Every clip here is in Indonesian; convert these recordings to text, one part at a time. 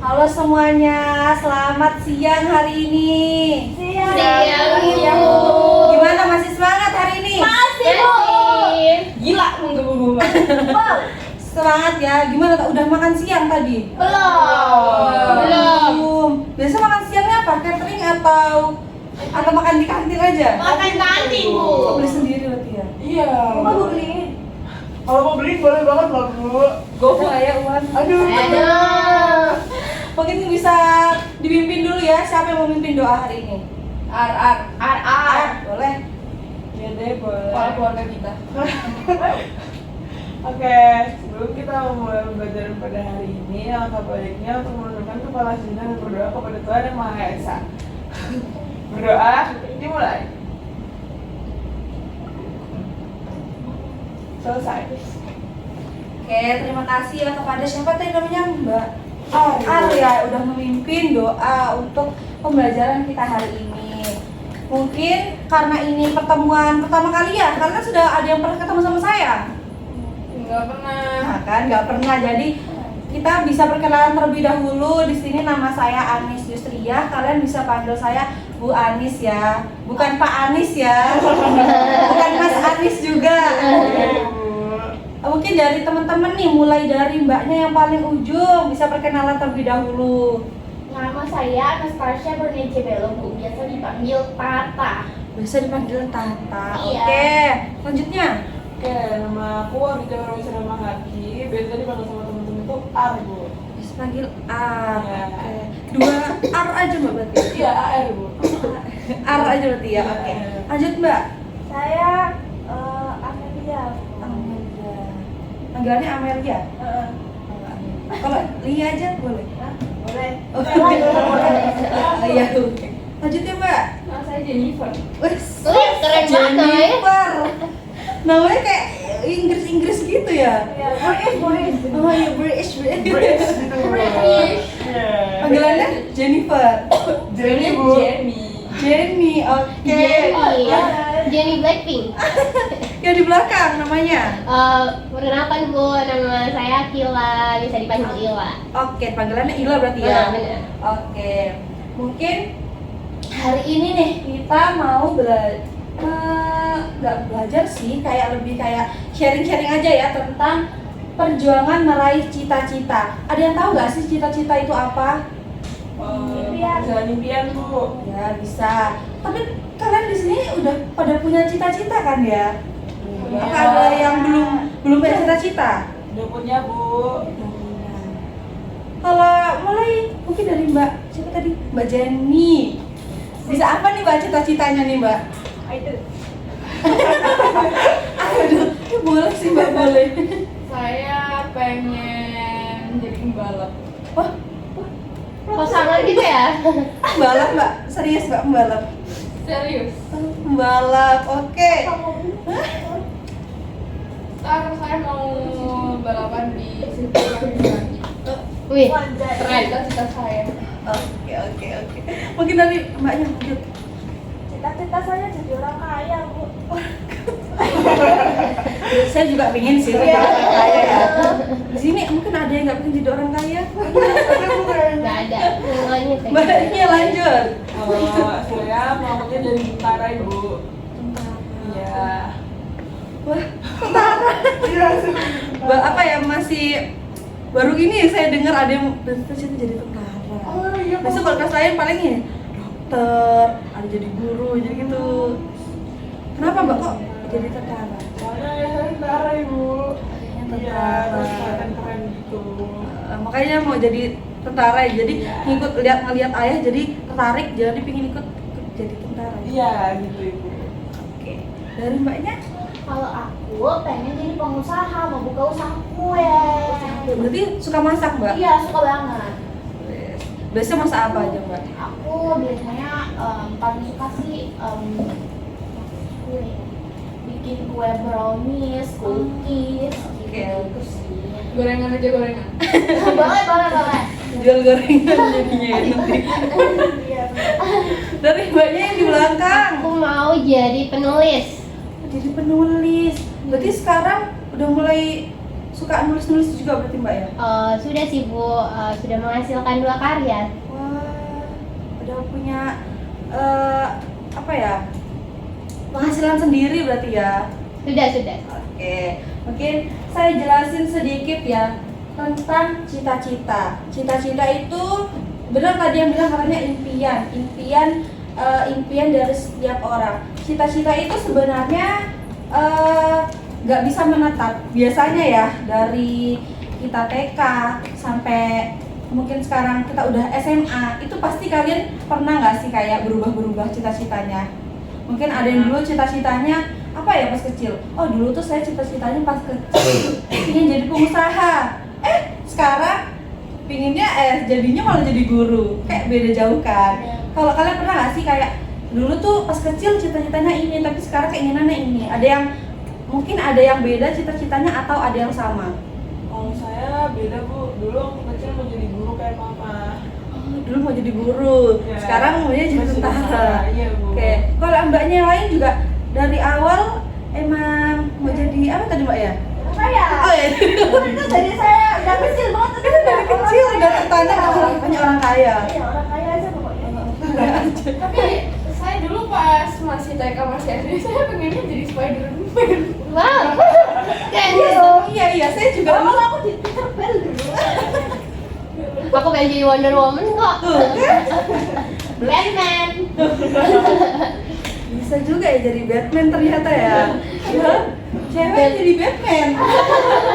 Halo semuanya, selamat siang hari ini. Siang, Ibu. Gimana, masih semangat hari ini? Masih, Bu. Gila, menggebu-gebu banget. Semangat ya. Gimana, udah makan siang tadi? Belum. Biasa makan siangnya apa? Catering atau makan di kantin aja? Makan kantin, Bu. Oh, beli sendiri berarti ya? Iya. Mau beliin? Kalau mau beli boleh banget loh, Bu. GoFood ya, Uwan. Aduh. Mungkin bisa dipimpin dulu ya. Siapa yang mau mimpin doa hari ini? Ar. Boleh. Ya deh, boleh. Kalau keluarga kita. Oke, sebelum kita memulai pembelajaran pada hari ini, alangkah baiknya untuk menundukkan kepala sejenak dan berdoa kepada Tuhan Yang Maha Esa. Berdoa, dimulai. Selesai. Oke, terima kasih ya kepada siapa tadi namanya, Mbak Ar ya, udah memimpin doa untuk pembelajaran kita hari ini. Mungkin karena ini pertemuan pertama kali ya, karena sudah ada yang pernah ketemu sama saya. Enggak pernah. Nah kan, nggak pernah. Jadi kita bisa perkenalan terlebih dahulu. Di sini nama saya Anis Yusriyah. Kalian bisa panggil saya Bu Anis ya, bukan Pak Anis ya, bukan Mas Anis juga. Mungkin dari teman-teman nih, mulai dari mbaknya yang paling ujung, bisa perkenalan terlebih dahulu. Nama saya Anastasia Bernice Bello, Bu. Biasa dipanggil Tata. Bisa dipanggil Tata. Iya. Oke, selanjutnya. Oke, nama aku Abita Romisana Mahaki. Biasa dipanggil sama temen-temen itu Ar, Bu. Bisa panggil Ar. Iya. Oke. Dua Ar aja mbak berarti. Iya, AR, Bu. Ar aja berarti ya. Oke. Lanjut mbak. Saya Amelia. Amelia. Panggilannya Amelia. Kalau Lia aja boleh. Boleh. Oke. Iya. Oke. Lanjut ya mbak. Nama saya Jennifer. Wes. Wih, keren banget namanya. Jennifer. Namanya kayak Inggris gitu ya. Boris. Oh iya, British. British gitu, Bu. British. Iya. Panggilannya Jennifer. Jenny, Bu. Jenny. Oke. Jenny Blackpink. Yang di belakang namanya. Perkenalkan, Bu, nama saya Kila, bisa dipanggil Ila. Oke, panggilannya Ila berarti ya. Benar. Oke. Mungkin hari ini nih kita mau nggak belajar sih, lebih kayak sharing-sharing aja ya tentang perjuangan meraih cita-cita. Ada yang tahu nggak sih cita-cita itu apa? Jalan impian, Bu. Ya bisa. Tapi kalian di sini udah pada punya cita-cita kan ya? Iya. Apa ada yang belum punya cita-cita? Udah punya, Bu. Kalau mulai mungkin dari Mbak siapa tadi? Mbak Jenny. Bisa apa nih Mbak cita-citanya nih Mbak? Aduh, boleh sih Mbak, boleh. Saya pengen jadi pembalap. Wah, Pasangan gitu ya? pembalap Mbak, serius Mbak pembalap? Serius. Pembalap, oke. Ntar saya mau balapan di sirkuit. Wih, Keren, cita saya. Oke. Mungkin dari Mbaknya lanjut. cita-cita saya jadi orang kaya, Bu. Saya juga pengen sih jadi orang kaya ya. Di sini mungkin ada yang nggak pengen jadi orang kaya. Nggak ada hubungannya. Mbaknya lanjut. Saya maunya jadi tentara, Ibu. Iya. Wah, Mbak apa ya, masih baru ini saya dengar ada yang bercita-cita jadi tentara. Oh iya, Bu. Besok kalau kelas lain paling ya dokter, ada jadi guru, jadi gitu. Kenapa Mbak kok jadi tentara? Soalnya ya saya tentara, Ibu. Iya, Tentara. terus keren-keren gitu. Makanya mau jadi tentara ya. Jadi Iya. ngeliat ayah jadi tertarik, jadi pingin ikut jadi tentara. Iya, gitu, Ibu. Oke. Dari Mbaknya? Kalau aku pengen jadi pengusaha, mau buka usaha kue. Berarti suka masak Mbak? Iya, suka banget. Biasanya masak apa aja Mbak? Aku biasanya paling suka sih kue. Bikin kue brownies, cookies, Oke. gitu sih. Gorengan aja, gorengan. Boleh. Jual gorengan jadinya ya nanti. Iya. Dari Mbaknya yang di belakang. Aku mau jadi penulis. Jadi penulis. Berarti sekarang udah mulai suka nulis-nulis juga berarti Mbak ya? Sudah sih Bu, sudah menghasilkan 2 karya. Wah, udah punya apa ya? Penghasilan sendiri berarti ya? Sudah. Oke, mungkin saya jelasin sedikit ya tentang cita-cita. Cita-cita itu benar tadi yang bilang katanya impian dari setiap orang. Cita-cita itu sebenarnya nggak bisa menetap. Biasanya ya dari kita TK sampai mungkin sekarang kita udah SMA, itu pasti kalian pernah nggak sih kayak berubah-berubah cita-citanya? Mungkin ada yang dulu cita-citanya apa ya pas kecil? Oh dulu tuh saya cita-citanya pas kecil ingin jadi pengusaha. Sekarang pinginnya jadinya malah jadi guru. Kayak beda jauh kan? Kalau kalian pernah nggak sih kayak dulu tuh pas kecil cita-citanya ini, tapi sekarang keinginannya ini? Mungkin ada yang beda cita-citanya atau ada yang sama? Kalau saya beda Bu, dulu waktu kecil mau jadi guru kayak mama. Dulu mau jadi guru, Ya, sekarang maunya jadi masih tentara. Iya Bu. Oke, kalau mbaknya yang lain juga dari awal emang mau jadi apa tadi Mbak ya? Saya. Oh ya, Itu dari saya udah kecil banget itu dari kecil udah tertanam banyak orang kaya. Iya, orang kaya aja pokoknya. Tapi saya dulu pas masih TK masih SD saya pengennya jadi Spiderman. Wow. Keren. Iya, saya juga dulu Aku jadi Peter Pan dulu. Aku pengen jadi Wonder Woman kok. Batman. bisa juga ya jadi Batman ternyata ya. Cewek jadi Batman.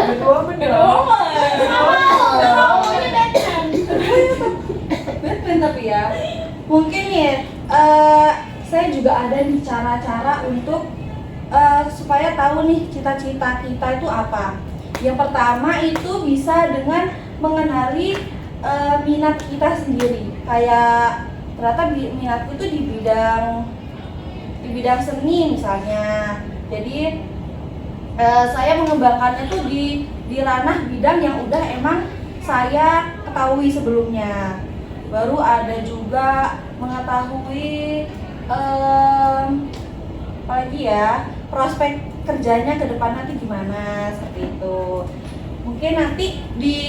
Batwoman dong. Maunya Batman. Batman tapi ya. Mungkin ya saya juga ada nih cara-cara untuk supaya tahu nih cita-cita kita itu apa. Yang pertama itu bisa dengan mengenali minat kita sendiri. Kayak ternyata minatku itu di bidang seni misalnya. Jadi saya mengembangkannya tuh di ranah bidang yang udah emang saya ketahui sebelumnya. Baru ada juga mengetahui apalagi ya, prospek kerjanya ke depan nanti gimana, seperti itu. Mungkin nanti di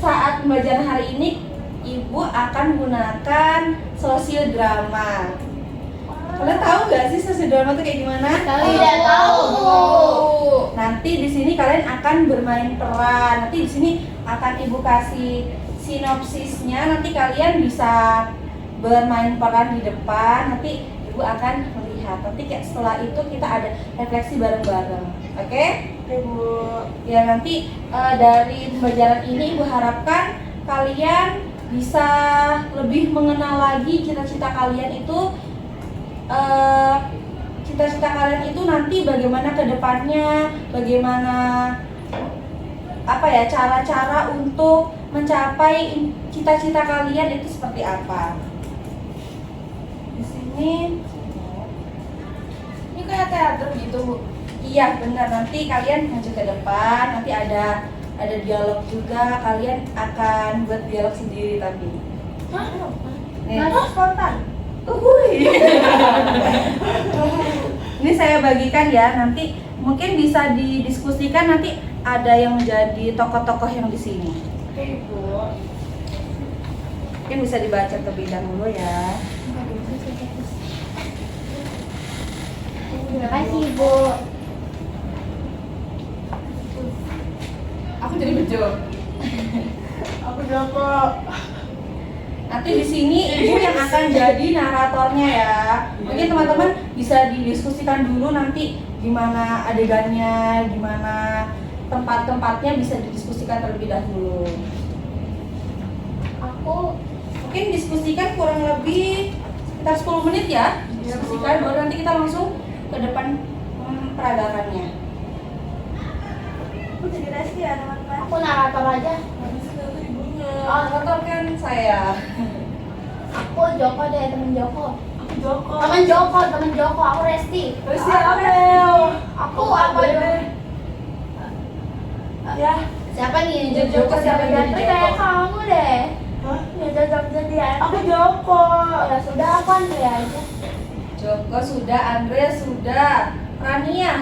saat pembelajaran hari ini Ibu akan gunakan sosial drama. Kalian tahu nggak sih sosial drama itu kayak gimana? Tidak tahu. Nanti di sini kalian akan bermain peran. Nanti di sini akan Ibu kasih sinopsisnya. Nanti kalian bisa bermain peran di depan. Nanti Ibu akan melihat. Nanti kayak setelah itu kita ada refleksi bareng-bareng. Oke? Oke Bu. Ya nanti dari pembelajaran ini Ibu harapkan kalian bisa lebih mengenal lagi cita-cita kalian itu. Cita-cita kalian itu nanti bagaimana ke depannya, bagaimana apa ya cara-cara untuk mencapai cita-cita kalian itu seperti apa. Di sini Ini kayak teater gitu Bu. iya benar, nanti kalian maju ke depan, nanti ada dialog juga, kalian akan buat dialog sendiri tapi. Nih. Spontan. Ini saya bagikan ya, nanti mungkin bisa didiskusikan, nanti ada yang menjadi tokoh-tokoh yang di sini. Oke Bu. Mungkin bisa dibaca terlebih dahulu ya. Terima kasih Ibu. Aku jadi bejo. Aku Joko. Nanti di sini Ibu yang akan jadi naratornya ya. Mungkin teman-teman bisa didiskusikan dulu nanti gimana adegannya, gimana tempat-tempatnya bisa didiskusikan terlebih dahulu. Aku Mungkin diskusikan kurang lebih sekitar 10 menit ya. Diskusikan baru nanti kita langsung ke depan peragakannya. aku jadi Resti ya teman-teman. Aku narator aja. Oh, narator kan saya. Aku Joko deh, temen Joko. Aku Joko. Temen Joko, aku Resti. Terus Amel. Aku apa dong? Ya. Siapa nih? Joko siapa yang jadi Joko? Joko? Kayak kamu deh. Hah? Ya cocok jadi Aku Joko. Ya sudah, aku Andre aja. Joko sudah, Andre sudah, Rania.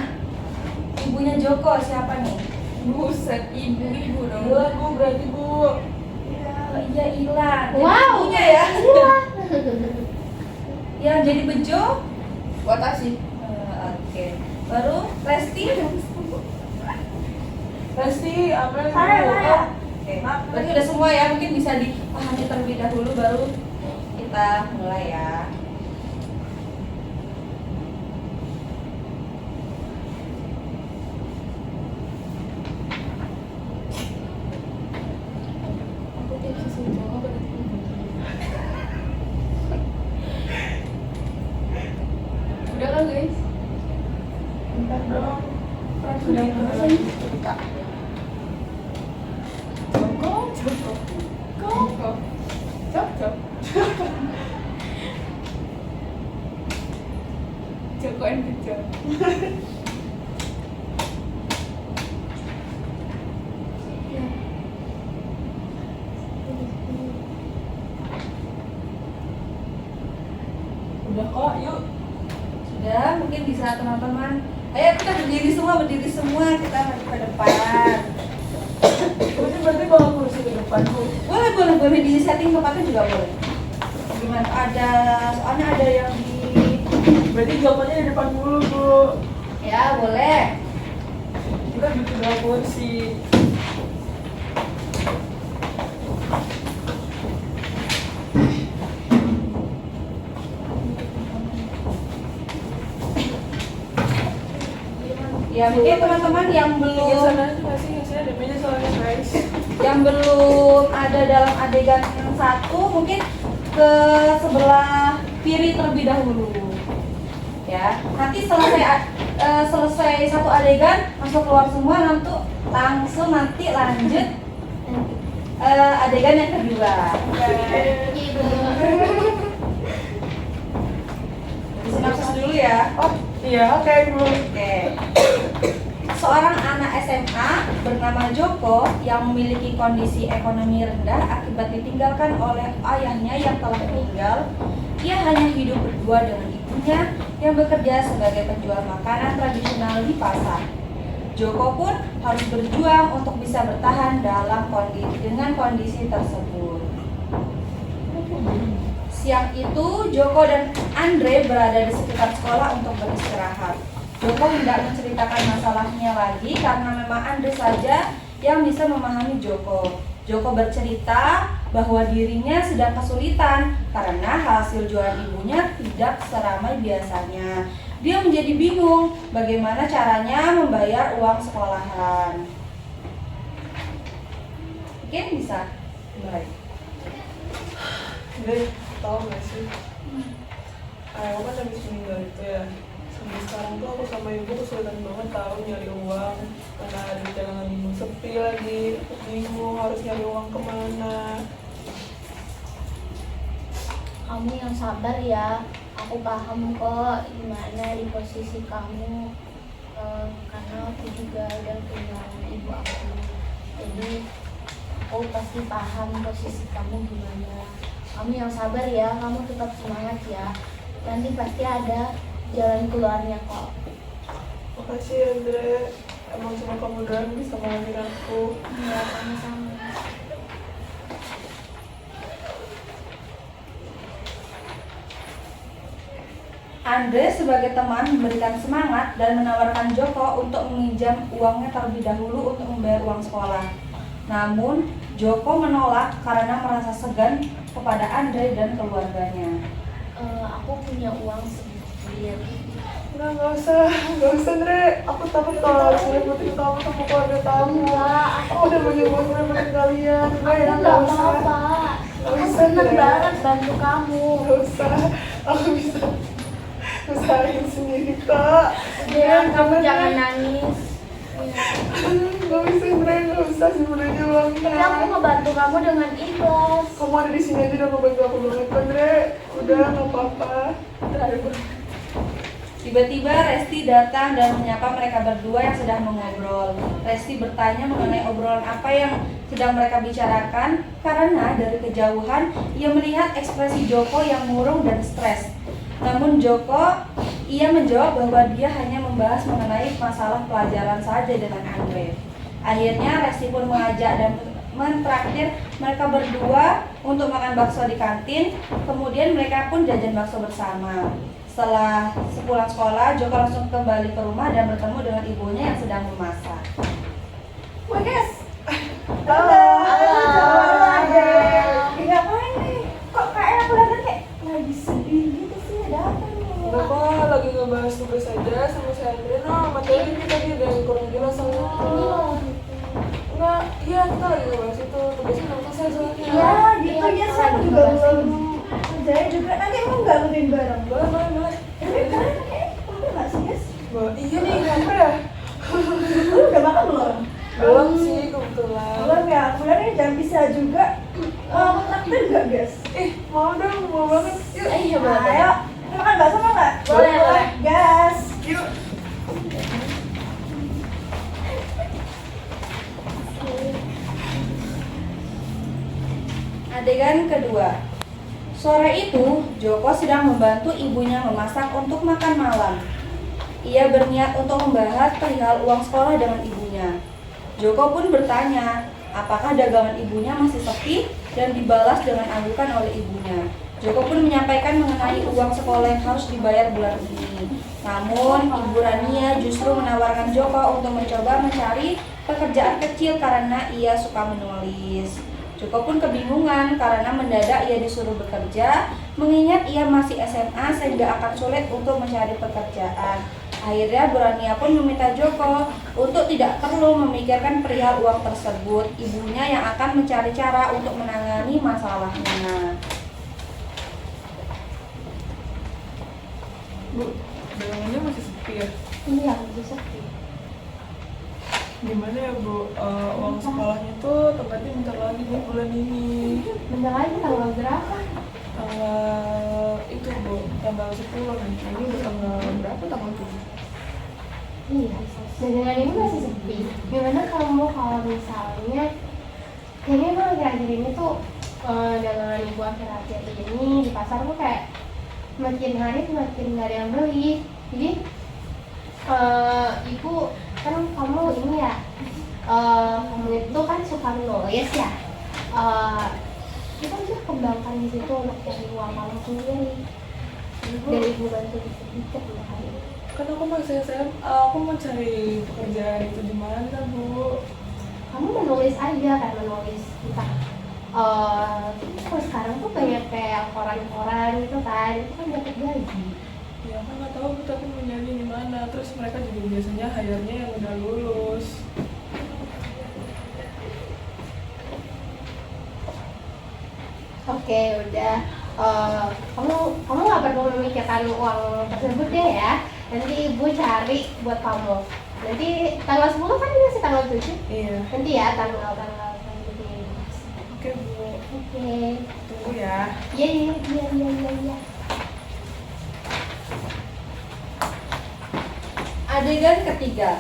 Ibunya Joko siapa nih? Buset, ibu dong. Gila Bu, berarti Bu. Iya hilang. Jadi Wow. ibunya ya. Yang jadi bejo. Watashi. Oke. Baru Lesti. Pasti Amel Saya. Oke. Berarti udah semua ya. Mungkin bisa dipahami terlebih dahulu baru kita mulai ya. Aku tips semua berarti. Udah kan guys? Bentar dong. Sudah mulai. Kok? Cocok. Joko and Bejo. Udah kok, yuk. Sudah, mungkin bisa teman-teman. Ayo kita berdiri semua kita maju ke depan. Berarti bawa kursi ke depan Bu. Boleh di setting tempatnya juga boleh. Gimana? Soalnya ada yang di. Berarti Jokonya di depan dulu Bu. Ya boleh. Kita bikin dua kursi. Ya mungkin teman-teman yang Tinggal belum sana aja nggak sih? Yang sini ada meja soalnya guys. ada dalam adegan yang satu mungkin ke sebelah kiri terlebih dahulu. Ya, nanti selesai satu adegan masuk keluar semua langsung nanti lanjut adegan yang kedua. Sinopsis dulu ya. Oh iya, oke Bu. Oke. Seorang anak SMA bernama Joko yang memiliki kondisi ekonomi rendah akibat ditinggalkan oleh ayahnya yang telah meninggal. Ia hanya hidup berdua dengan ibunya yang bekerja sebagai penjual makanan tradisional di pasar. Joko pun harus berjuang untuk bisa bertahan dengan kondisi tersebut. Siang itu, Joko dan Andre berada di sekitar sekolah untuk beristirahat. Joko tidak menceritakan masalahnya lagi karena memang Andre saja yang bisa memahami Joko. Joko bercerita bahwa dirinya sedang kesulitan karena hasil jualan ibunya tidak seramai biasanya. Dia menjadi bingung bagaimana caranya membayar uang sekolahan. Mungkin bisa mulai. Deh, tau gak sih? Aku kan habis meninggal itu ya. Sampai sekarang tuh aku sama ibu kesulitan banget tahu nyari uang. Karena ada di cadangan ibu sepi lagi. Aku bingung harus nyari uang kemana. Kamu yang sabar ya. Aku paham kok gimana di posisi kamu. Karena aku juga udah kehilangan ibu aku. Jadi aku pasti paham posisi kamu gimana. Kamu yang sabar ya, kamu tetap semangat ya. Nanti pasti ada jalan keluarnya kok. Makasih ya Andre. Emang cuma kamu doang bisa ngomongin aku. Ya, sama-sama. Andre sebagai teman memberikan semangat dan menawarkan Joko untuk meminjam uangnya terlebih dahulu untuk membayar uang sekolah. Namun, Joko menolak karena merasa segan kepada Andre dan keluarganya. Aku punya uang sedikit. Nggak usah Andre. Aku takut kalau harus ngerepotin kamu sama keluarga kamu. Enggak, Aku udah banyak banget ngerepotin kalian. Enggak ya, Aku nggak nggak usah. apa-apa. Nggak Aku usah, seneng Andre. banget bantu kamu. Nggak usah. Aku bisa usahain sendiri kak. Udah, kamu jangan nangis. Nggak bisa Andre, nggak usah sebenarnya uangnya. Tapi aku ngebantu kamu dengan ikhlas. Kamu ada di sini aja udah ngebantu aku banget Andre. Udah nggak apa-apa. Tiba-tiba Resti datang dan menyapa mereka berdua yang sedang mengobrol. Resti bertanya mengenai obrolan apa yang sedang mereka bicarakan karena dari kejauhan ia melihat ekspresi Joko yang murung dan stres. Namun ia menjawab bahwa dia hanya membahas mengenai masalah pelajaran saja dengan Andre. Akhirnya Resti pun mengajak dan mentraktir mereka berdua untuk makan bakso di kantin. Kemudian mereka pun jajan bakso bersama. Setelah sepulang sekolah, Joko langsung kembali ke rumah dan bertemu dengan ibunya yang sedang memasak. Wah guys, Halo. ngapain nih? Kok kayak aku lihat kayak lagi sedih gitu sih, ada apa nih? Enggak kok, lagi ngebahas tugas aja sama si Andre. No, materi kita tadi ada yang kurang jelas soalnya. Enggak, iya kita lagi ngebahas itu. Tugasnya belum selesai soalnya. Iya, gitu ya, saya juga belum kerjain juga. Nanti mau nggak ngerjain bareng? Boleh, boleh, boleh. Tapi kalian kayak udah nggak sih guys? Iya nih, kenapa ya? Lu udah makan belum? Belum sih, kebetulan. Belum ya, kemudian ini jam bisa juga. Mau traktir nggak guys? Mau dong, mau banget. Yuk. Iya boleh. Ayo, kita makan bakso mau nggak? Boleh, boleh. Gas. Yuk. Adegan kedua. Sore itu, Joko sedang membantu ibunya memasak untuk makan malam. Ia berniat untuk membahas perihal uang sekolah dengan ibunya. Joko pun bertanya, apakah dagangan ibunya masih sepi dan dibalas dengan anggukan oleh ibunya. Joko pun menyampaikan mengenai uang sekolah yang harus dibayar bulan ini. Namun, Ibu Rania justru menawarkan Joko untuk mencoba mencari pekerjaan kecil karena ia suka menulis. Joko pun kebingungan karena mendadak ia disuruh bekerja, mengingat ia masih SMA sehingga akan sulit untuk mencari pekerjaan. Akhirnya Bu Rania pun meminta Joko untuk tidak perlu memikirkan perihal uang tersebut. Ibunya yang akan mencari cara untuk menangani masalahnya. Bu, dagangannya masih sepi ya? Iya, bisa. Gimana ya Bu, uang sekolahnya tuh tempatnya bentar lagi nih bulan ini. Bentar lagi tanggal berapa? Tanggal itu Bu, tanggal 10 nih. Ini udah tanggal berapa? Tanggal 7. Iya, dagangan ini masih sepi. Gimana kamu kalau misalnya kayaknya emang akhir-akhir ini tuh dagangan ibu akhir-akhir ini di pasar tuh kayak makin hari makin nggak ada yang beli. Jadi ibu kan kamu ini ya, kamu itu kan suka menulis ya. Kita bisa kembangkan di situ untuk cari uang kamu sendiri. Dari ibu bantu sedikit untuk hari ini. Kan aku masih SMA, aku mau cari pekerjaan itu di mana Bu? Kamu menulis aja kan, menulis entah kalau sekarang tuh banyak kayak koran-koran gitu kan, itu kan dapat gaji. Ya aku nggak tahu Bu, tapi mau nyari di mana. Terus mereka juga biasanya hire-nya yang udah lulus. Oke, udah. Kamu nggak perlu memikirkan uang tersebut deh ya. Nanti ibu cari buat kamu. Nanti tanggal 10 kan ini masih tanggal 7. Iya. Nanti ya tanggal selanjutnya. Oke Bu, Oke. tunggu ya. Iya. Adegan ketiga.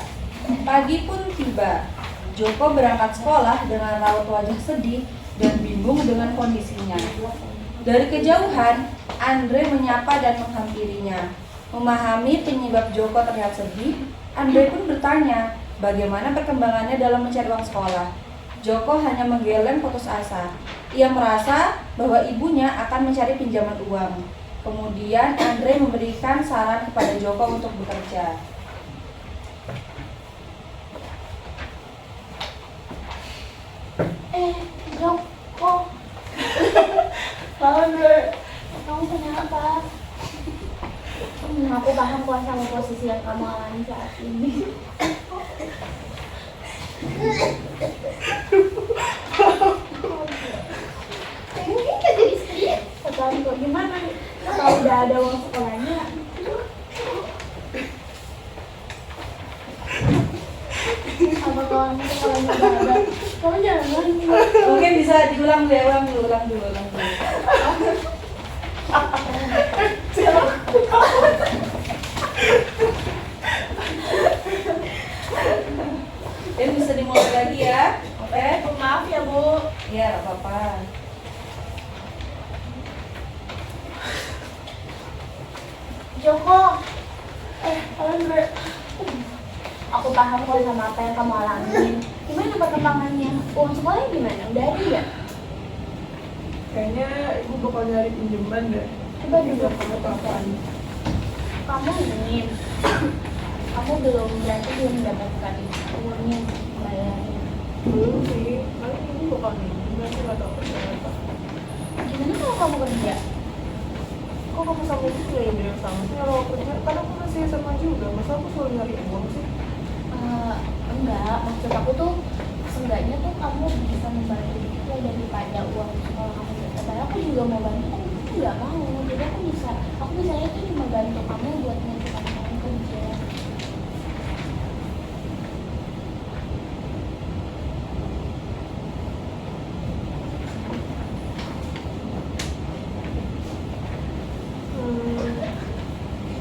Pagi pun tiba. Joko berangkat sekolah dengan raut wajah sedih dan bingung dengan kondisinya. Dari kejauhan, Andre menyapa dan menghampirinya. Memahami penyebab Joko terlihat sedih, Andre pun bertanya bagaimana perkembangannya dalam mencari uang sekolah. Joko hanya menggeleng putus asa. Ia merasa bahwa ibunya akan mencari pinjaman uang. Kemudian Andre memberikan saran kepada Joko untuk bekerja. Joko, Andre. kamu kenapa? Aku paham kok sama posisi yang kamu alami saat ini. Ini kan jadi sedih. Sekarang kok gimana? Kalau udah ada uang sekolahnya, apa kamu sekolahnya udah ada? Kamu jangan. Mungkin bisa diulang dulu, ulang dulu. Ini bisa dimulai lagi ya. Oke? Maaf ya Bu. Iya, nggak apa-apa. Joko, Andre. aku aku paham kok sama apa yang kamu alamin. Gimana perkembangannya? Uang sekolahnya gimana? Udah ada nggak? Kayaknya ibu bakal nyari pinjaman deh. Coba dulu Kamu kapan? kamu ingin kamu berarti belum mendapatkan uangnya bayarnya. Belum sih, paling ibu bakal pinjam, sih nggak tahu apa. Gimana kalau kamu kerja? Kok kamu sama ibu punya ide yang sama sih? Kalau kerja, kan aku masih SMA juga, masa aku selalu nyari uang sih? Enggak, maksud aku tuh seenggaknya tuh kamu bisa membantu itu daripada uang sekolah kamu berapa. Padahal aku juga mau bantu, tapi aku nggak mau. Jadi aku bisanya tuh cuma bantu kamu buat menentukan kamu kerja.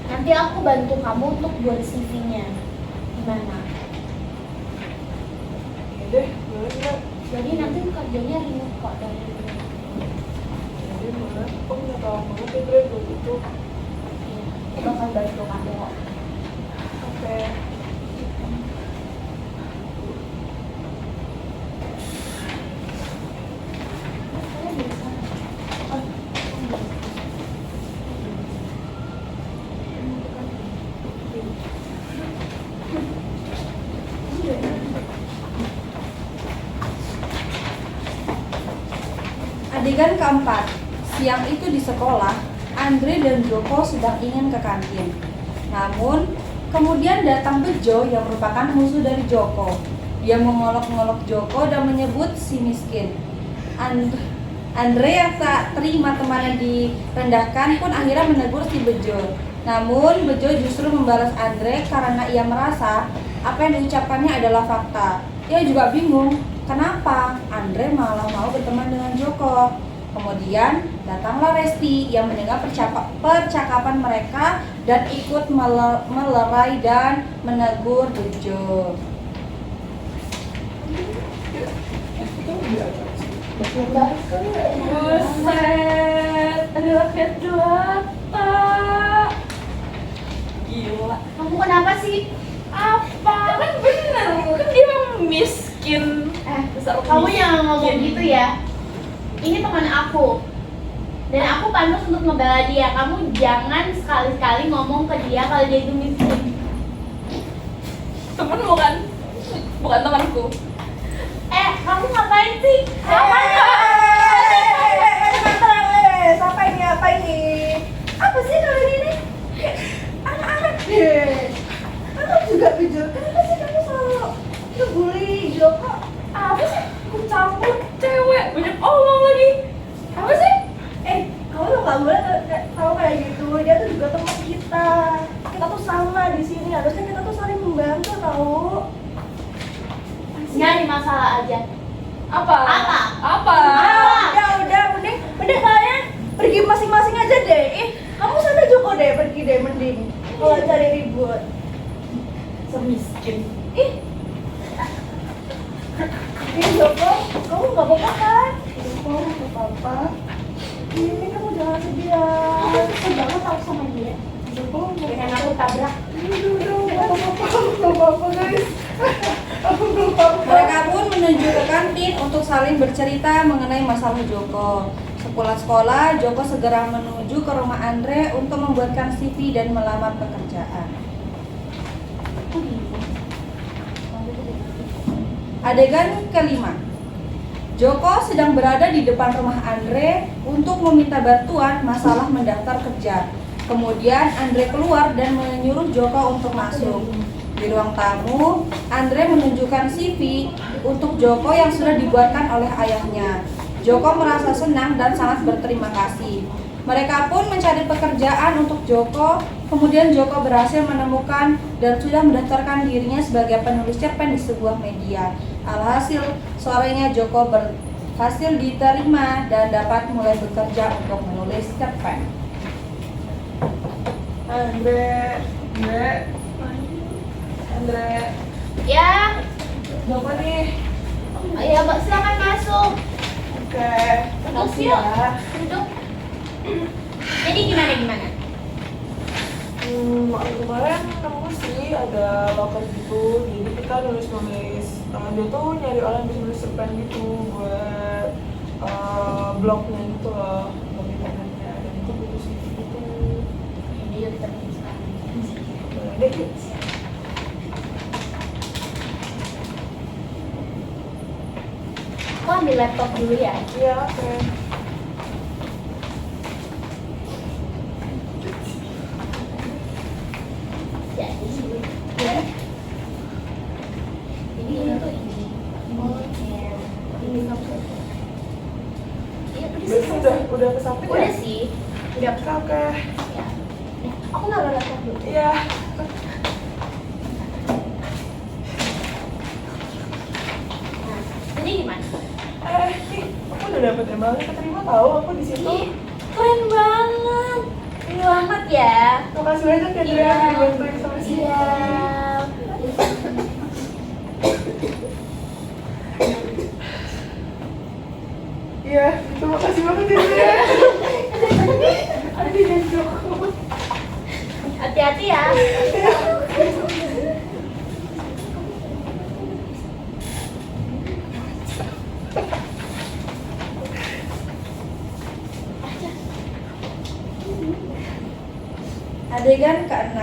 Nanti aku bantu kamu untuk buat CV-nya. Gimana? Ya deh, boleh nggak? Jadi nanti kerjanya remote kok dari rumah. Jadi mana? Aku nggak tahu banget ya Bre, buat itu. Iya, aku bakal bantu kamu kok. Oke. Saya bisa. Oh, Adegan keempat, siang itu di sekolah, Andre dan Joko sedang ingin ke kantin. Namun, kemudian datang Bejo yang merupakan musuh dari Joko. Dia mengolok-ngolok Joko dan menyebut si miskin. Andre yang tak terima temannya direndahkan pun akhirnya menegur si Bejo. Namun, Bejo justru membalas Andre karena ia merasa apa yang diucapkannya adalah fakta. Ia juga bingung, kenapa Andre malah mau berteman dengan Joko. Kemudian datanglah Resti yang mendengar percakapan mereka dan ikut melerai dan menegur Bejo. Itu udah ada sih. Buset, ada rakyat jelata. Gila. kamu kenapa sih? Apa? Kan bener, kan dia emang miskin. Besar Kamu miskin. jangan ngomong gitu ya. Ini teman aku. Dan aku pantas untuk membela dia. Kamu jangan sekali-kali ngomong ke dia kalau dia itu miskin. Temen bukan? Bukan temanku. Kamu ngapain sih? Siapa ini? Apa ini? Apa sih kalian ini? Anak-anak deh. Aku juga Bejo. Kenapa sih kamu selalu ngebully Joko? Apa sih? Aku campur cewek, banyak omong lagi. Apa sih? Kamu tuh nggak boleh kalau kayak gitu. Dia tuh juga teman kita. Kita tuh sama di sini. Harusnya kita tuh saling membantu, tahu? Nyari masalah aja. Apa? Apa? Udah, mending kalian pergi masing-masing aja deh. Kamu sana Joko deh, pergi deh mending. Kalau cari ribut. Semiskin. Joko, kamu nggak apa-apa kan? Joko, nggak apa-apa. Ini kamu jangan sedih ya. Aku kesel banget tau sama dia. Joko, Pengen aku tabrak. nggak apa-apa guys. Aku nggak apa-apa. Mereka pun menuju ke kantin untuk saling bercerita mengenai masalah Joko. Sepulang sekolah, Joko segera menuju ke rumah Andre untuk membuatkan CV dan melamar pekerjaan. Adegan kelima, Joko sedang berada di depan rumah Andre untuk meminta bantuan masalah mendaftar kerja. Kemudian Andre keluar dan menyuruh Joko untuk masuk. Di ruang tamu, Andre menunjukkan CV untuk Joko yang sudah dibuatkan oleh ayahnya. Joko merasa senang dan sangat berterima kasih. Mereka pun mencari pekerjaan untuk Joko. Kemudian Joko berhasil menemukan dan sudah mendaftarkan dirinya sebagai penulis cerpen di sebuah media. Alhasil, sorenya Joko berhasil diterima dan dapat mulai bekerja untuk menulis cerpen. Andre. Ya, Joko nih. ya Mbak, silakan masuk. Oke. Duduk yuk. Duduk. Jadi gimana? Kemarin nemu sih ada loker gitu, jadi kita nulis-nulis. Dia tuh nyari orang yang bisa nulis cerpen gitu buat blognya gitu loh, blog internetnya, dan itu butuh CV gitu. Jadi yuk kita bikin sekarang. Boleh deh, yuk. Aku ambil laptop dulu ya. Iya, oke. Jadi ini tuh ini. Ini kamu. Iya, Berarti udah kesamping ya? Udah sih. Udah. Oke. Ya. Aku naruh laptop dulu. Iya. Nah, ini gimana? Nih, aku udah dapet emailnya, keterima tahu aku di situ. Ih, keren banget. Selamat ya. Makasih banyak ya Drea, udah dibantuin sama si Iya. Iya, itu makasih banget ya Drea. Aduh, dan Joko. Hati-hati ya. Adegan ke-6.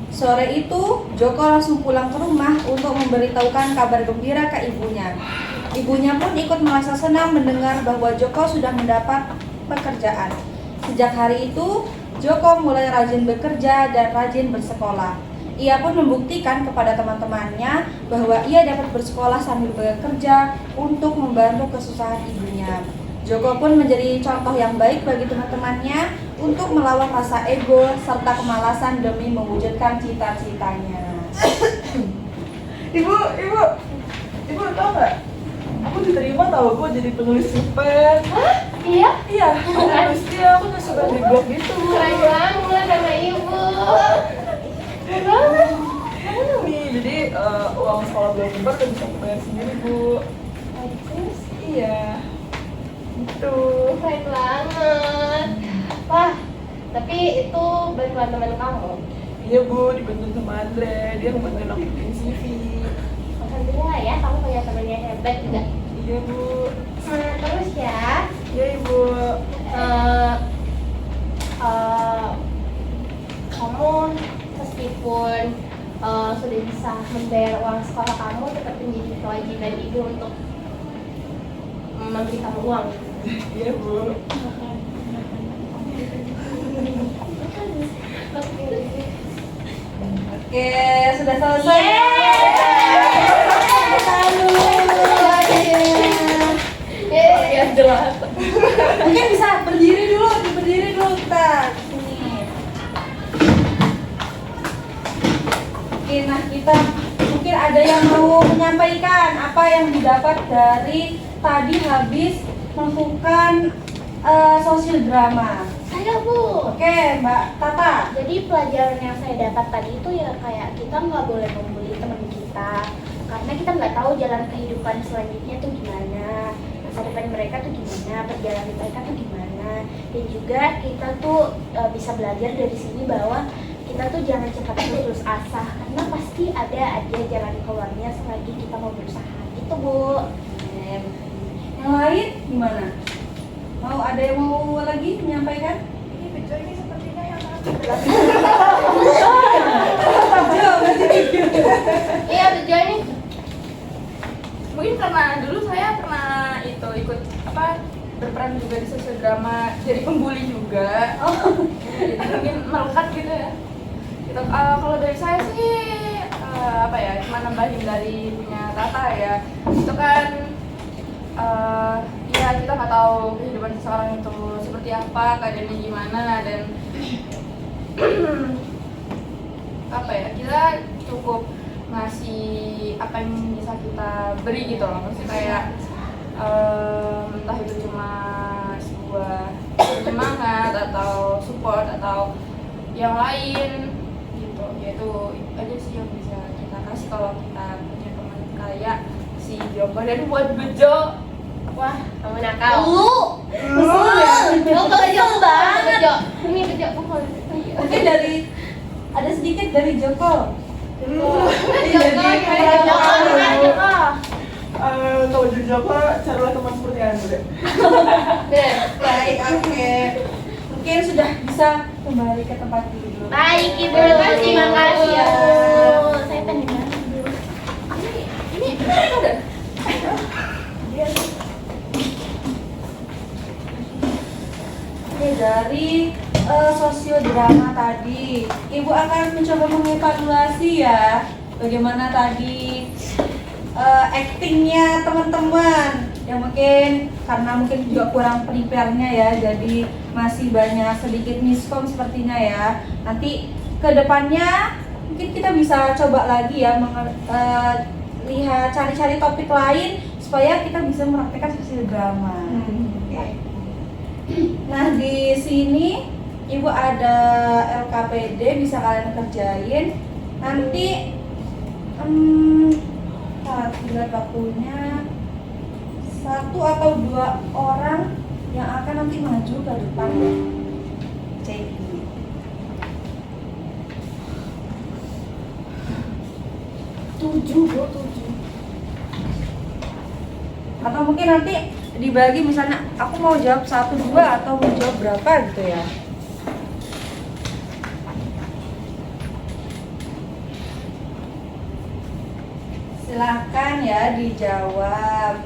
Sore itu, Joko langsung pulang ke rumah untuk memberitahukan kabar gembira ke ibunya. Ibunya pun ikut merasa senang mendengar bahwa Joko sudah mendapat pekerjaan. Sejak hari itu, Joko mulai rajin bekerja dan rajin bersekolah. Ia pun membuktikan kepada teman-temannya bahwa ia dapat bersekolah sambil bekerja untuk membantu kesusahan ibunya. Joko pun menjadi contoh yang baik bagi teman-temannya untuk melawan rasa ego serta kemalasan demi mewujudkan cita-citanya. Ibu tau nggak? Aku diterima tau, aku jadi penulis cerpen. Iya? Iya, aku nulis dia, aku nulis cerpen di blog gitu. Keren banget sama ibu. Keren banget. Nih, jadi uang sekolah belajar udah bisa aku bayar sendiri Bu. Bagus. Iya, gitu. Keren banget. Wah, tapi itu bantuan teman kamu. Iya Bu, dibantu sama Andre, dia ngebantuin aku bikin CV. Alhamdulillah ya, kamu punya teman yang hebat juga. Iya Bu. Terus ya, Iya Ibu. kamu meskipun sudah bisa membayar uang sekolah kamu, tetap menjadi kewajiban ibu untuk memberi kamu uang. Iya Bu. Oke, sudah selesai. Iya jelas. Mungkin bisa berdiri dulu kita. Sini. Oke, nah kita mungkin ada yang mau menyampaikan apa yang didapat dari tadi habis melakukan sosial drama. Saya Bu. Oke, Mbak Tata. Jadi pelajaran yang saya dapat tadi itu ya kayak kita nggak boleh membuli teman kita, karena kita nggak tahu jalan kehidupan selanjutnya tuh gimana, masa depan mereka tuh gimana, perjalanan mereka tuh gimana. Dan juga kita tuh bisa belajar dari sini bahwa kita tuh jangan cepat putus asa, karena pasti ada aja jalan keluarnya selagi kita mau berusaha. Itu Bu. Yang lain gimana? Mau ada yang mau lagi menyampaikan? Ini video ini sepertinya yang sangat Iya betul ini. Mungkin karena dulu saya pernah ikut berperan juga di sosial drama, jadi pembuli juga. Jadi mungkin melekat gitu ya. Gitu. Kalau dari saya sih cuma nambahin dari punya Tata ya. Itu kan ya kita nggak tahu kehidupan seseorang itu seperti apa, keadaannya gimana, dan kita cukup ngasih apa yang bisa kita beri gitu loh. Maksudnya kayak entah itu cuma sebuah semangat atau support atau yang lain gitu. Yaitu aja sih yang bisa kita kasih kalau kita punya teman kayak si Joko. Dan buat Bejo, Wah, kamu nakal. Betul ya? Bejo banget. Bejo. Ini Bejo. Mungkin dari dari Joko. Jadi Joko. kalau jadi Joko, carilah teman seperti Andre. Baik, oke. Mungkin sudah bisa kembali ke tempat dulu. Baik Ibu, terima kasih ya. Saya pengen banget dulu. Ini udah. Oke, dari sosiodrama tadi, Ibu akan mencoba mengevaluasi ya bagaimana tadi actingnya teman-teman. Ya mungkin karena mungkin juga kurang prepare-nya ya, jadi masih banyak sedikit miskom sepertinya ya. Nanti ke depannya mungkin kita bisa coba lagi ya lihat cari-cari topik lain supaya kita bisa mempraktekkan sosiodrama. Oke. Nah, di sini Ibu ada LKPD bisa kalian kerjain. Nanti tinggal waktunya 1 atau 2 orang yang akan nanti maju ke depan. Cek. Tujuh. Atau mungkin nanti dibagi misalnya aku mau jawab 1, 2 atau mau jawab berapa gitu ya. Silahkan ya dijawab.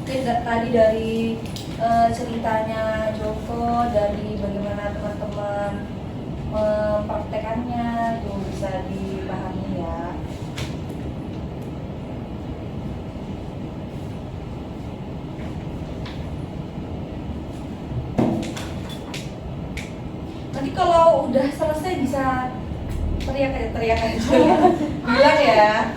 Mungkin tadi dari ceritanya Joko, dari bagaimana teman-teman mempraktekannya itu bisa dipahami ya. Nanti kalau udah selesai bisa teriak aja bilang ya.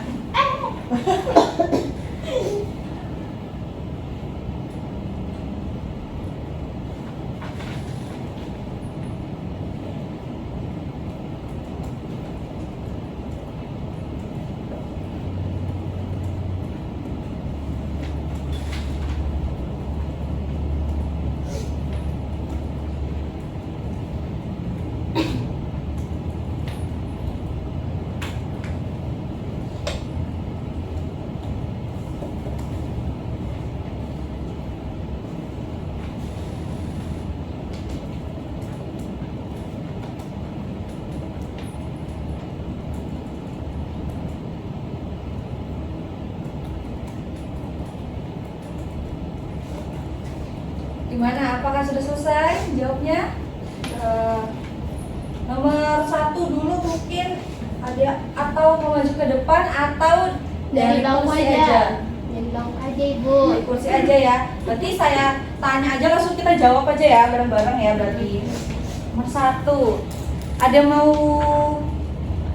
Gimana? Apakah sudah selesai jawabnya? Nomor 1 dulu mungkin ada, atau mau maju ke depan atau dari bangku kursi aja. Dari bangku aja Ibu. Dari kursi aja ya. Berarti saya tanya aja langsung kita jawab aja ya bareng-bareng ya berarti. Nomor 1. Ada mau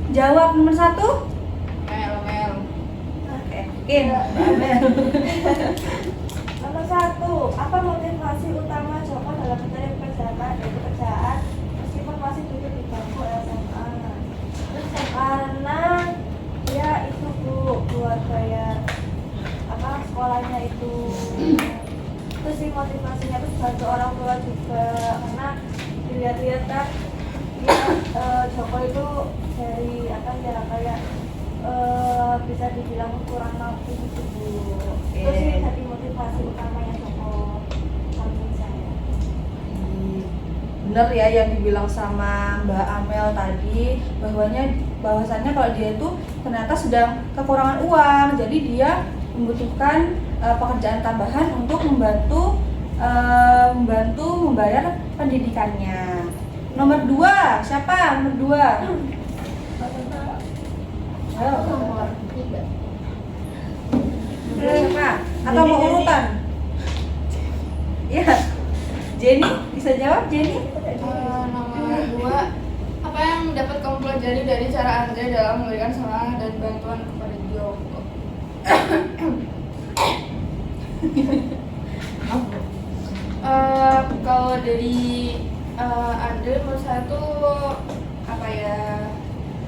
jawab nomor 1? Mel. Oke, mungkin Mbak Amel. Nomor 1, apa motivasi utama Joko dalam mencari pekerjaan meskipun masih duduk di bangku SMA? Karena dia itu buat bayar sekolahnya itu. Terus sih motivasinya tuh bantu orang tua juga, karena dilihat-lihat kan dia Joko itu dari kayak bisa dibilang kurang mampu gitu Bu. Itu sih jadi motivasi utamanya Joko samping saya. Bener ya yang dibilang sama Mbak Amel tadi, bahwasannya kalau dia itu ternyata sedang kekurangan uang, jadi dia membutuhkan pekerjaan tambahan untuk membantu membayar pendidikannya. Nomor 2, siapa? Nomor 2. Ayo, Nomor 3. siapa? Atau mau urutan? Ya, Jenny bisa jawab Jenny? Nomor 2, apa yang dapat kamu pelajari dari cara Andre dalam memberikan semangat dan bantuan kepada Joko? Kalau dari Andre menurut saya tuh apa ya,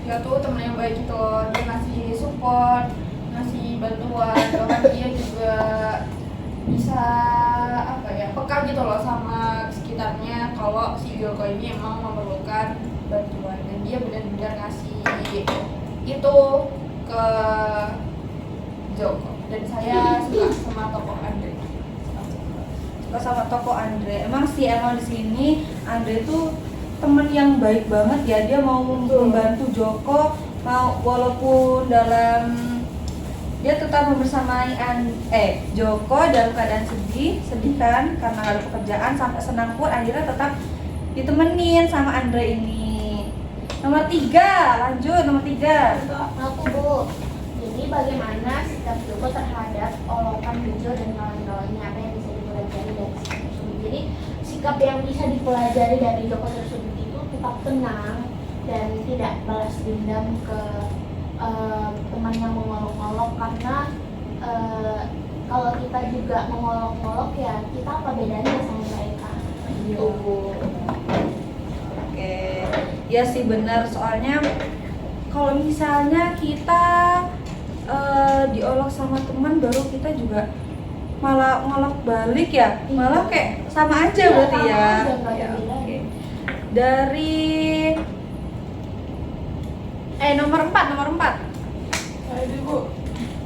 dia tuh temen yang baik gitu loh. Dia ngasih support, ngasih bantuan, bahkan dia juga bisa apa ya, peka gitu loh sama sekitarnya kalau si Joko ini emang memerlukan bantuan, dan dia benar-benar ngasih itu ke Joko. Dan saya suka sama tokoh Andre. Suka sama toko Andre. Emang di sini Andre tuh temen yang baik banget ya. Dia mau membantu Joko, mau walaupun dalam dia tetap membersamai Joko dalam keadaan sedih kan karena gak ada pekerjaan, sampai senang pun akhirnya tetap ditemenin sama Andre ini. Nomor 3, lanjut nomor 3. Aku Bu, jadi bagaimana sikap Joko terhadap olokan Bejo dan kawan-kawannya, apa yang bisa dipelajari dari sikap tersebut? Jadi sikap yang bisa dipelajari dari Joko tersebut itu tetap tenang dan tidak balas dendam ke teman yang mengolok-olok, karena kalau kita juga mengolok-olok ya kita apa bedanya sama mereka gitu. Oke, ya sih benar, soalnya kalau misalnya kita diolok sama teman baru kita juga malah ngolok balik ya, malah kayak sama aja berarti sama ya. aja, nggak ada Ya, bedanya. oke. Dari nomor 4. Saya deh Bu.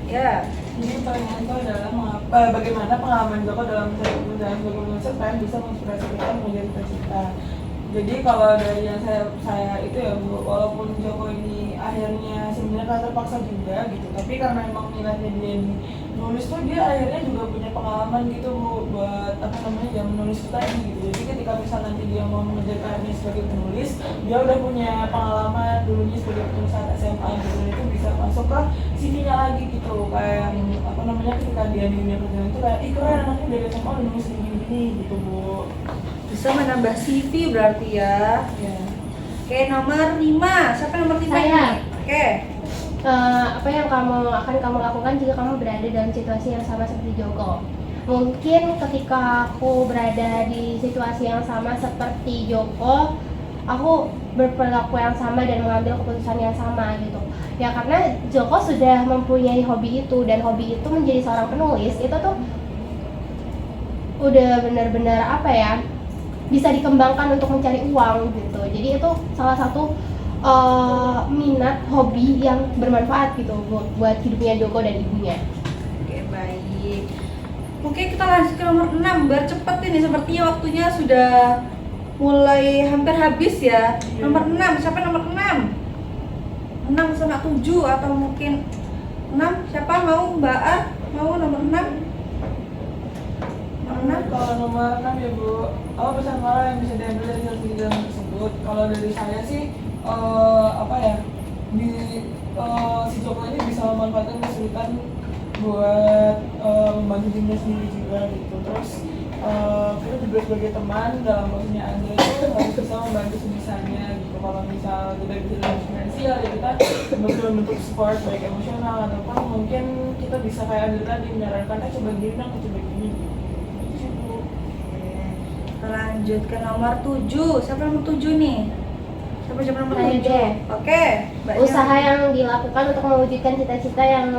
Ya. Ini pertanyaan itu adalah bagaimana pengalaman Joko dalam sebagai penulis supaya bisa menginspirasikan menjadi cita-cita. Jadi kalau dari yang saya itu ya Bu, walaupun Joko ini akhirnya sebenarnya kan terpaksa juga gitu, tapi karena emang minatnya dia di nulis tuh, dia akhirnya juga punya pengalaman gitu Bu, buat ya menulis itu tadi gitu. Jadi ketika misal nanti dia mau mengejar karirnya sebagai penulis, dia udah punya pengalaman dulunya sebagai penulis saat SMA gitu, dan itu bisa masuk ke CV-nya lagi gitu. Kayak ketika dia di dunia kerjaan itu kayak, ih keren anaknya dari SMA udah nulis gini gitu Bu. Bisa menambah CV berarti ya. Ya. Oke, nomor 5. Siapa nomor 5 Saya. ini? Oke. Apa yang akan kamu lakukan jika kamu berada dalam situasi yang sama seperti Joko? Mungkin ketika aku berada di situasi yang sama seperti Joko, aku berperilaku yang sama dan mengambil keputusan yang sama gitu. Ya karena Joko sudah mempunyai hobi itu, dan hobi itu menjadi seorang penulis itu tuh udah benar-benar bisa dikembangkan untuk mencari uang gitu. Jadi itu salah satu minat hobi yang bermanfaat gitu buat hidupnya Joko dan ibunya. Oke, baik. Oke, kita lanjut ke nomor 6 biar cepet ini, sepertinya waktunya sudah mulai hampir habis ya. Nomor 6, siapa nomor 6? 6 sama 7 atau mungkin 6, siapa mau? Mbak A, mau nomor 6? Nomor 6? Kalau nomor 6 ya Bu, pesan moral yang bisa diambil dari hasil kegiatan tersebut. Kalau dari saya sih, si Joko ini bisa memanfaatkan kesulitan buat membantu dirinya sendiri juga gitu. Terus kita juga sebagai teman dalam posisinya Andre itu harus bisa membantu sebisanya gitu. Kalau misal kita bisa dalam finansial ya kita bentuk support baik emosional, ataupun mungkin kita bisa kayak Andre tadi menyarankan coba gini dong, coba gini gitu. Lanjut ke nomor 7. Siapa nomor 7 nih? Siapa nomor Saya 7? deh. Oke, Mbaknya. Usaha yang dilakukan untuk mewujudkan cita-cita yang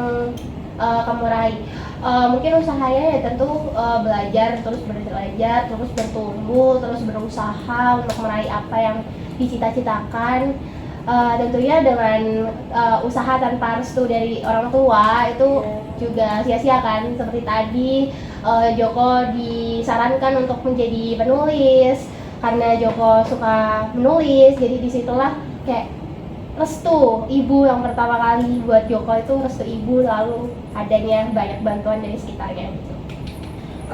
kamu raih. Mungkin usahanya ya tentu belajar, terus bertumbuh, terus berusaha untuk meraih apa yang dicita-citakan. Tentunya dengan usaha tanpa restu dari orang tua itu juga sia-sia kan. Seperti tadi Joko disarankan untuk menjadi penulis karena Joko suka menulis, jadi disitulah kayak restu ibu yang pertama kali buat Joko itu restu ibu, lalu adanya banyak bantuan dari sekitarnya gitu.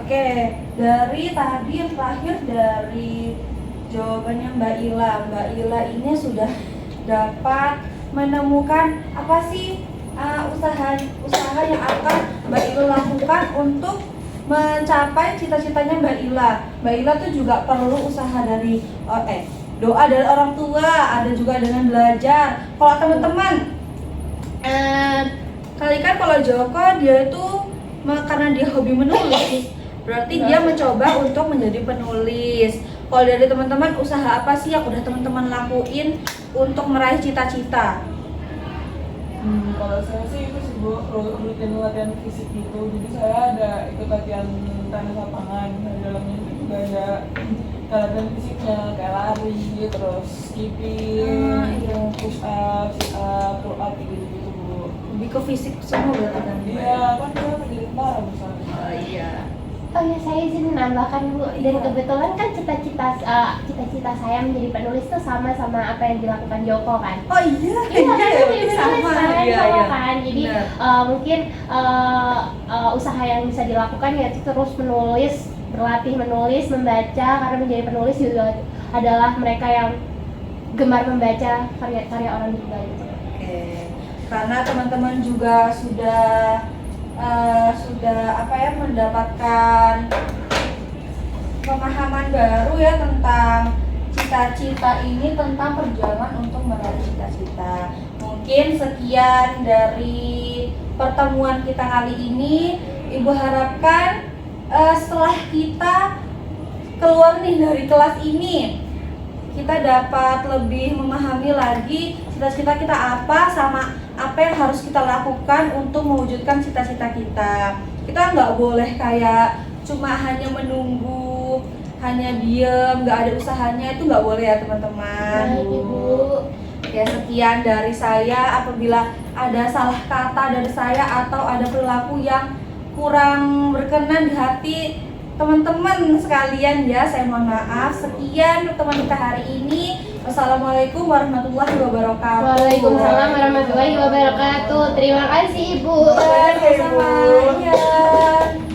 Oke, dari tadi yang terakhir dari jawabannya Mbak Ila. Mbak Ila ini sudah dapat menemukan apa sih usaha yang akan Mbak Ila lakukan untuk mencapai cita-citanya Mbak Ila. Mbak Ila tuh juga perlu usaha dari doa dari orang tua, ada juga dengan belajar. Kalau teman-teman kali kan kalau Joko dia itu karena dia hobi menulis, berarti dia mencoba untuk menjadi penulis. Kalau dari teman-teman, usaha apa sih yang udah teman-teman lakuin untuk meraih cita-cita? Kalau saya sih itu sih Bu, rutin latihan fisik gitu. Jadi saya ada ikut latihan tenis lapangan. Di dalamnya itu juga ada latihan fisiknya kayak lari, terus skipping, push up, sit up, pull up gitu Bu. Lebih ke fisik semua berarti kan? Iya, kan saya menjadi tentara misalnya. Oh iya. Oh ya, saya izin menambahkan Bu, dan kebetulan kan cita-cita saya menjadi penulis tuh sama apa yang dilakukan Joko kan. Oh iya, Iya kan, iya, jadi penulis sama. kan, Iya, sama iya. kan. Jadi Benar. mungkin usaha yang bisa dilakukan yaitu terus menulis, berlatih menulis, membaca, karena menjadi penulis juga adalah mereka yang gemar membaca karya-karya orang juga gitu. Oke, karena teman-teman juga sudah mendapatkan pemahaman baru ya tentang cita-cita ini, tentang perjuangan untuk meraih cita-cita. Mungkin sekian dari pertemuan kita kali ini. Ibu harapkan setelah kita keluar nih dari kelas ini, kita dapat lebih memahami lagi cita-cita kita apa, sama apa yang harus kita lakukan untuk mewujudkan cita-cita kita. Kita nggak boleh kayak cuma hanya menunggu, hanya diem, nggak ada usahanya, itu nggak boleh ya teman-teman. Baik Ibu. Ya, sekian dari saya. Apabila ada salah kata dari saya atau ada perilaku yang kurang berkenan di hati teman-teman sekalian ya, saya mohon maaf. Sekian pertemuan kita hari ini. Wassalamualaikum warahmatullahi wabarakatuh. Waalaikumsalam warahmatullahi wabarakatuh. Terima kasih Ibu. Sama-sama. Iya.